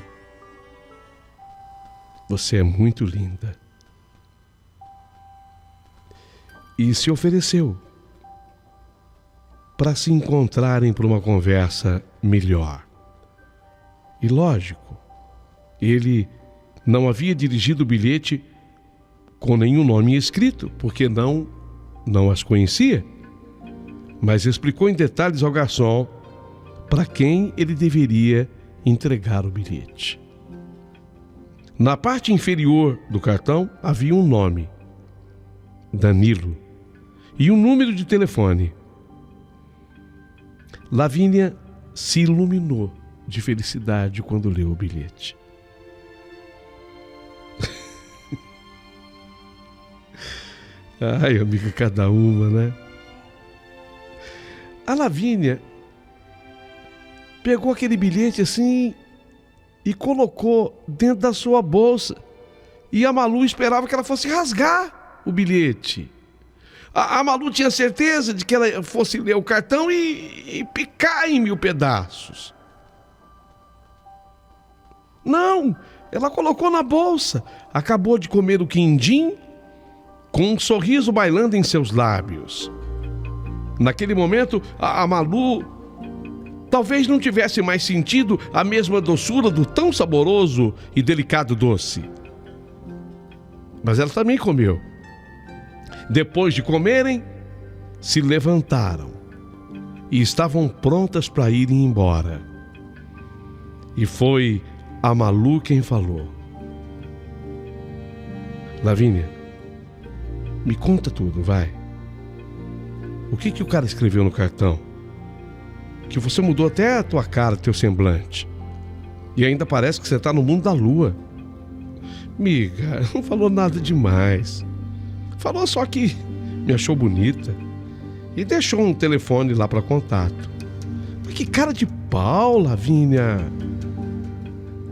S3: Você é muito linda. e se ofereceu para se encontrarem para uma conversa melhor. E lógico, ele não havia dirigido o bilhete com nenhum nome escrito, porque não as conhecia, mas explicou em detalhes ao garçom para quem ele deveria entregar o bilhete. Na parte inferior do cartão havia um nome, Danilo, e um número de telefone. Lavínia se iluminou de felicidade quando leu o bilhete. Ai, amiga, cada uma, né? A Lavínia pegou aquele bilhete assim e colocou dentro da sua bolsa. E a Malu esperava que ela fosse rasgar o bilhete. A Malu tinha certeza de que ela fosse ler o cartão e picar em 1000 pedaços. Não, ela colocou na bolsa. Acabou de comer o quindim com um sorriso bailando em seus lábios. Naquele momento, a Malu talvez não tivesse mais sentido a mesma doçura do tão saboroso e delicado doce. Mas ela também comeu. Depois de comerem, se levantaram e estavam prontas para irem embora. E foi a Malu quem falou: Lavínia, me conta tudo, vai. O que o cara escreveu no cartão? Que você mudou até a tua cara, teu semblante. E ainda parece que você está no mundo da lua. Miga, não falou nada demais. Falou só que me achou bonita e deixou um telefone lá para contato. Mas que cara de pau, Lavínia.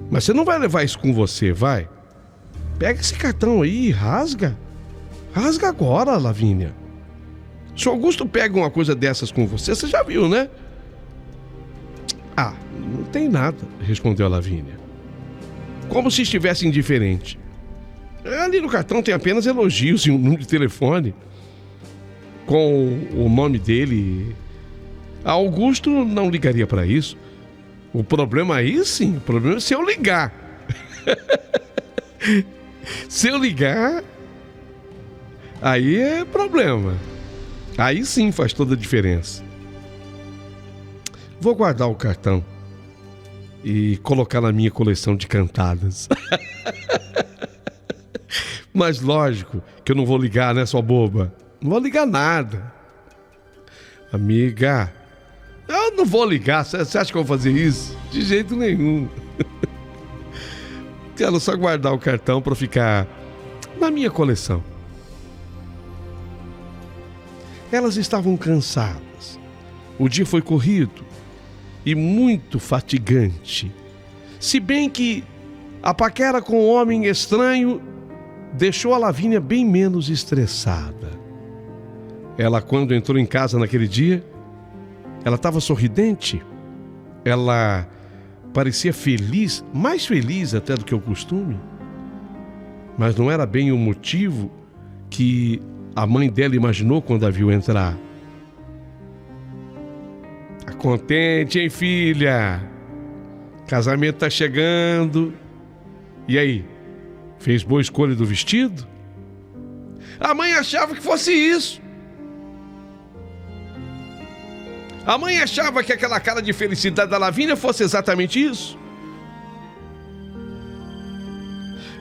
S3: Mas você não vai levar isso com você, vai? Pega esse cartão aí e rasga. Rasga agora, Lavínia. Se o Augusto pega uma coisa dessas com você, você já viu, né? Ah, não tem nada, respondeu a Lavínia. Como se estivesse indiferente. Ali no cartão tem apenas elogios e um número de telefone com o nome dele. A Augusto não ligaria para isso. O problema aí, sim, o problema é se eu ligar. Se eu ligar, aí é problema. Aí sim faz toda a diferença. Vou guardar o cartão e colocar na minha coleção de cantadas. Mas lógico que eu não vou ligar, né, sua boba? Não vou ligar nada. Amiga, eu não vou ligar. Você acha que eu vou fazer isso? De jeito nenhum. Quero só guardar o cartão para ficar na minha coleção. Elas estavam cansadas. O dia foi corrido e muito fatigante. Se bem que a paquera com o homem estranho deixou a Lavínia bem menos estressada. Ela, quando entrou em casa naquele dia, ela estava sorridente. Ela parecia feliz, mais feliz até do que o costume. Mas não era bem o motivo que a mãe dela imaginou quando a viu entrar. Tá contente, hein, filha? Casamento tá chegando. E aí? Fez boa escolha do vestido? A mãe achava que fosse isso. A mãe achava que aquela cara de felicidade da Lavínia fosse exatamente isso.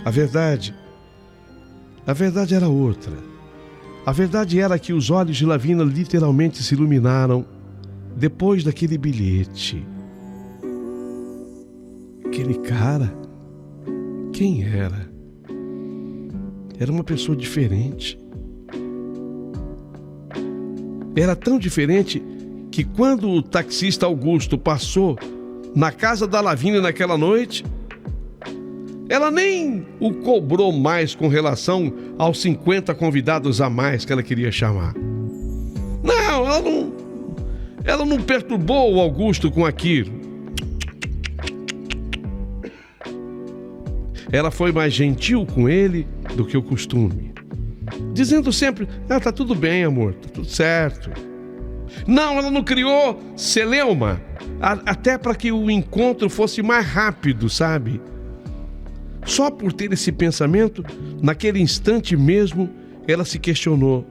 S3: A verdade era outra. A verdade era que os olhos de Lavínia literalmente se iluminaram depois daquele bilhete. Aquele cara, quem era? Era uma pessoa diferente. Era tão diferente que quando o taxista Augusto passou na casa da Lavínia naquela noite, ela nem o cobrou mais com relação aos 50 convidados a mais que ela queria chamar. Não, ela não perturbou o Augusto com aquilo. Ela foi mais gentil com ele do que o costume. dizendo sempre: tá tudo bem, amor, tá tudo certo. Não, ela não criou celeuma, até para que o encontro fosse mais rápido, sabe? Só por ter esse pensamento, naquele instante mesmo, ela se questionou: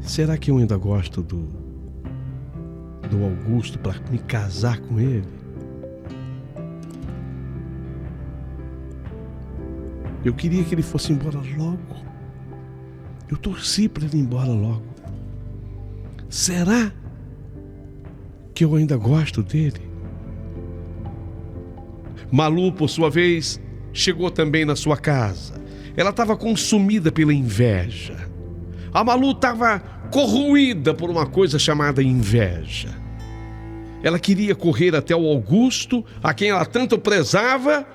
S3: será que eu ainda gosto do Augusto para me casar com ele? Eu queria que ele fosse embora logo. Eu torci para ele ir embora logo. Será que eu ainda gosto dele? Malu, por sua vez, chegou também na sua casa. Ela estava consumida pela inveja. A Malu estava corroída por uma coisa chamada inveja. Ela queria correr até o Augusto, a quem ela tanto prezava,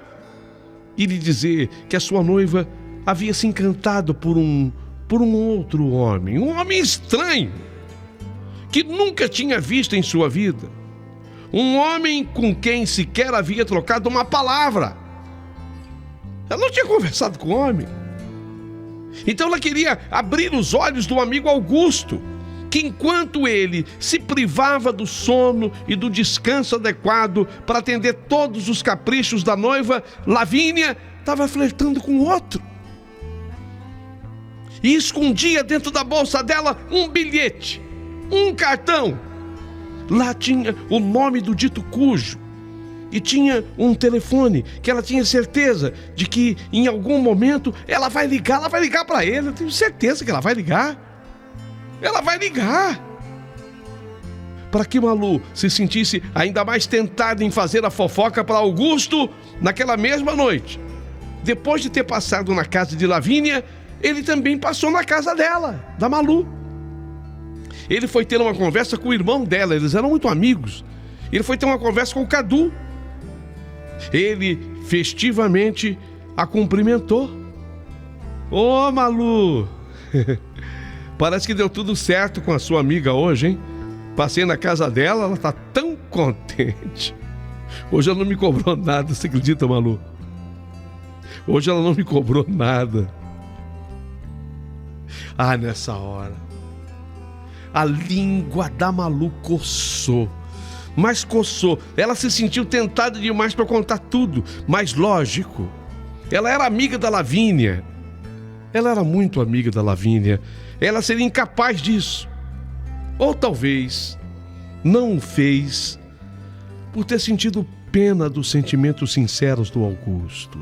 S3: e lhe dizer que a sua noiva havia se encantado por um outro homem, um homem estranho, que nunca tinha visto em sua vida, um homem com quem sequer havia trocado uma palavra. Ela não tinha conversado com o homem. Então ela queria abrir os olhos do amigo Augusto, que enquanto ele se privava do sono e do descanso adequado para atender todos os caprichos da noiva, Lavínia estava flertando com outro. E escondia dentro da bolsa dela um bilhete, um cartão. Lá tinha o nome do dito cujo. E tinha um telefone que ela tinha certeza de que em algum momento ela vai ligar para ele. Eu tenho certeza que ela vai ligar. Ela vai ligar. Para que Malu se sentisse ainda mais tentada em fazer a fofoca para Augusto, naquela mesma noite, depois de ter passado na casa de Lavínia, ele também passou na casa dela, da Malu. Ele foi ter uma conversa com o irmão dela, eles eram muito amigos. Ele foi ter uma conversa com o Cadu. Ele festivamente a cumprimentou. Ô, Malu, parece que deu tudo certo com a sua amiga hoje, hein? Passei na casa dela, ela tá tão contente. Hoje ela não me cobrou nada, você acredita, Malu? Hoje ela não me cobrou nada. Ah, nessa hora, a língua da Malu coçou. Mas coçou. Ela se sentiu tentada demais para contar tudo. Mas lógico, ela era amiga da Lavínia. Ela era muito amiga da Lavínia. Ela seria incapaz disso. Ou talvez não o fez por ter sentido pena dos sentimentos sinceros do Augusto.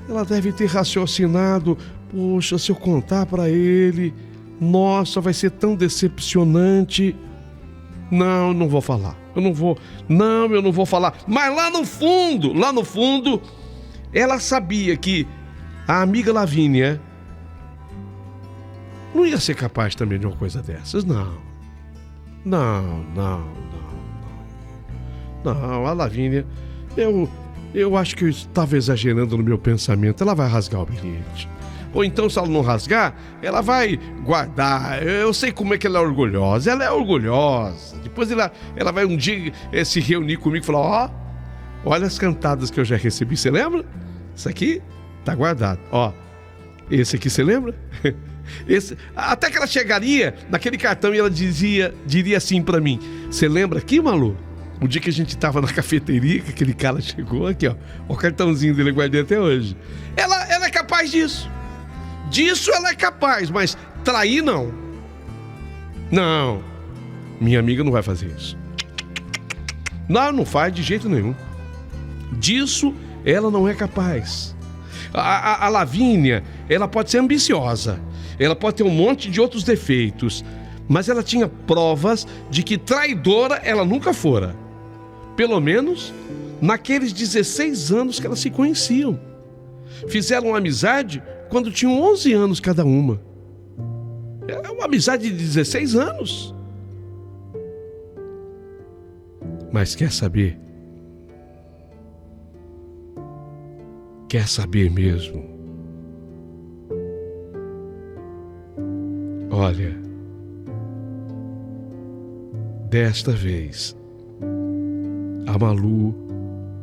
S3: Ela deve ter raciocinado: poxa, se eu contar para ele, nossa, vai ser tão decepcionante. Não, não vou falar. Eu não vou falar. Mas lá no fundo, ela sabia que a amiga Lavínia não ia ser capaz também de uma coisa dessas. Não, a Lavínia, eu acho que eu estava exagerando no meu pensamento. Ela vai rasgar o bilhete. Ou então, se ela não rasgar, ela vai guardar. Eu sei como é que ela é orgulhosa. Ela é orgulhosa. Depois ela vai um dia se reunir comigo e falar: olha as cantadas que eu já recebi. Você lembra? Isso aqui tá guardado. Esse aqui você lembra? Esse, até que ela chegaria naquele cartão e ela diria assim pra mim: você lembra aqui, Malu? O dia que a gente tava na cafeteria, que aquele cara chegou aqui, o cartãozinho dele eu guardei até hoje. Ela é capaz disso. Disso ela é capaz, mas trair não. Não, minha amiga não vai fazer isso. Não faz de jeito nenhum. Disso ela não é capaz. A Lavínia, ela pode ser ambiciosa, ela pode ter um monte de outros defeitos, mas ela tinha provas de que traidora ela nunca fora. Pelo menos naqueles 16 anos que elas se conheciam. Fizeram amizade quando tinham 11 anos cada uma. É uma amizade de 16 anos. Mas quer saber? Quer saber mesmo? Olha, desta vez, a Malu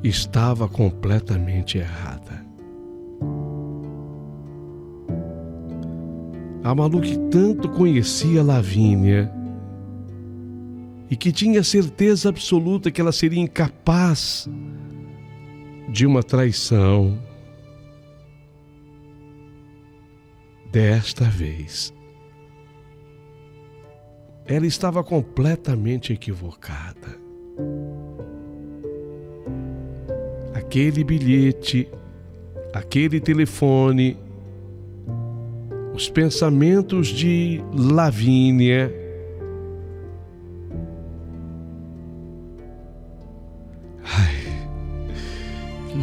S3: estava completamente errada. A Malu que tanto conhecia Lavínia e que tinha certeza absoluta que ela seria incapaz de uma traição. Desta vez, ela estava completamente equivocada. Aquele bilhete, aquele telefone, os pensamentos de Lavínia,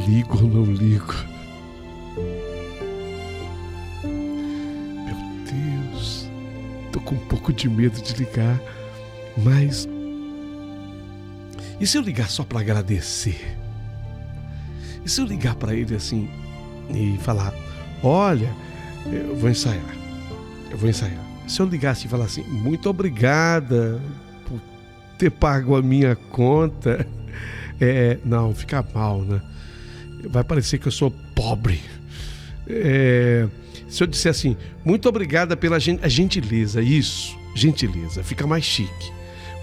S3: ligo ou não ligo? Meu Deus, tô com um pouco de medo de ligar, mas e se eu ligar só para agradecer? E se eu ligar para ele assim e falar: olha, eu vou ensaiar. Se eu ligar assim e falar assim: muito obrigada por ter pago a minha conta. Não, fica mal, né? Vai parecer que eu sou pobre. Se eu disser assim: muito obrigada pela gentileza, isso, gentileza, fica mais chique.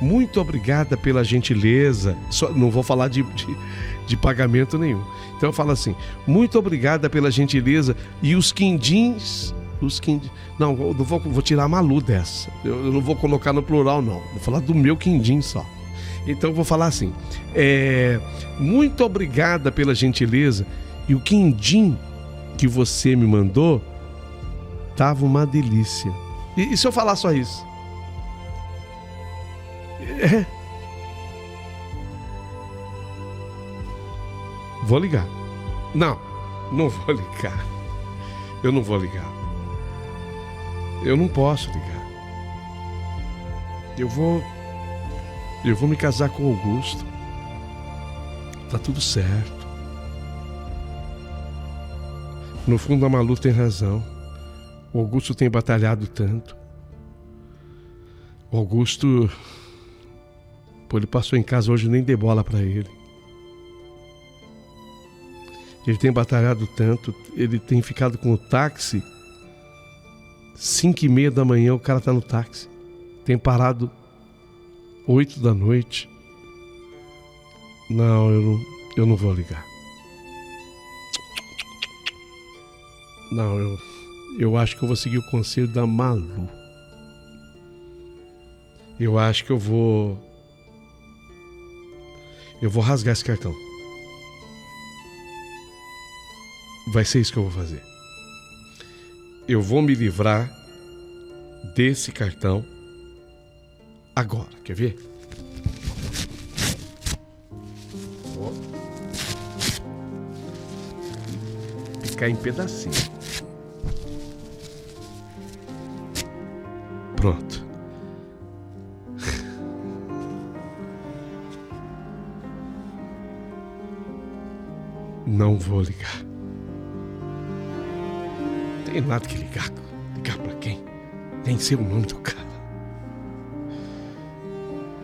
S3: Muito obrigada pela gentileza. Não vou falar de pagamento nenhum. Então eu falo assim: muito obrigada pela gentileza. E os quindins. Não, eu não vou tirar a Malu dessa. Eu não vou colocar no plural, não. Vou falar do meu quindim só. Então eu vou falar assim: muito obrigada pela gentileza. E o quindim que você me mandou tava uma delícia. E se eu falar só isso? Vou ligar. Não vou ligar. Eu não vou ligar. Eu não posso ligar. Eu vou me casar com o Augusto. Tá tudo certo. No fundo, a Malu tem razão. O Augusto tem batalhado tanto. O Augusto, ele passou em casa hoje, nem dei bola pra ele. Ele tem batalhado tanto. Ele tem ficado com o táxi. 5:30 da manhã o cara tá no táxi. Tem parado 8 da noite. Não, eu não vou ligar. Não, eu acho que eu vou seguir o conselho da Malu. Eu acho que eu vou rasgar esse cartão. Vai ser isso que eu vou fazer. Eu vou me livrar desse cartão agora. Quer ver? Vou picar em pedacinho. Pronto. Não vou ligar. Não tem nada que ligar. Ligar pra quem? Nem sei o nome do cara.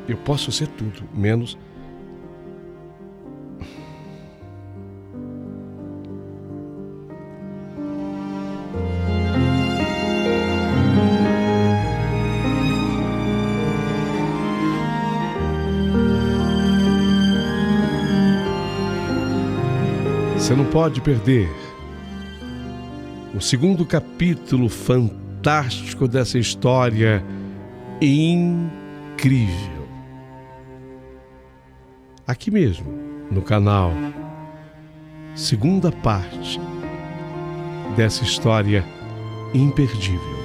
S3: Eu posso ser tudo, menos... Você não pode perder o segundo capítulo fantástico dessa história incrível. Aqui mesmo, no canal. Segunda parte dessa história imperdível.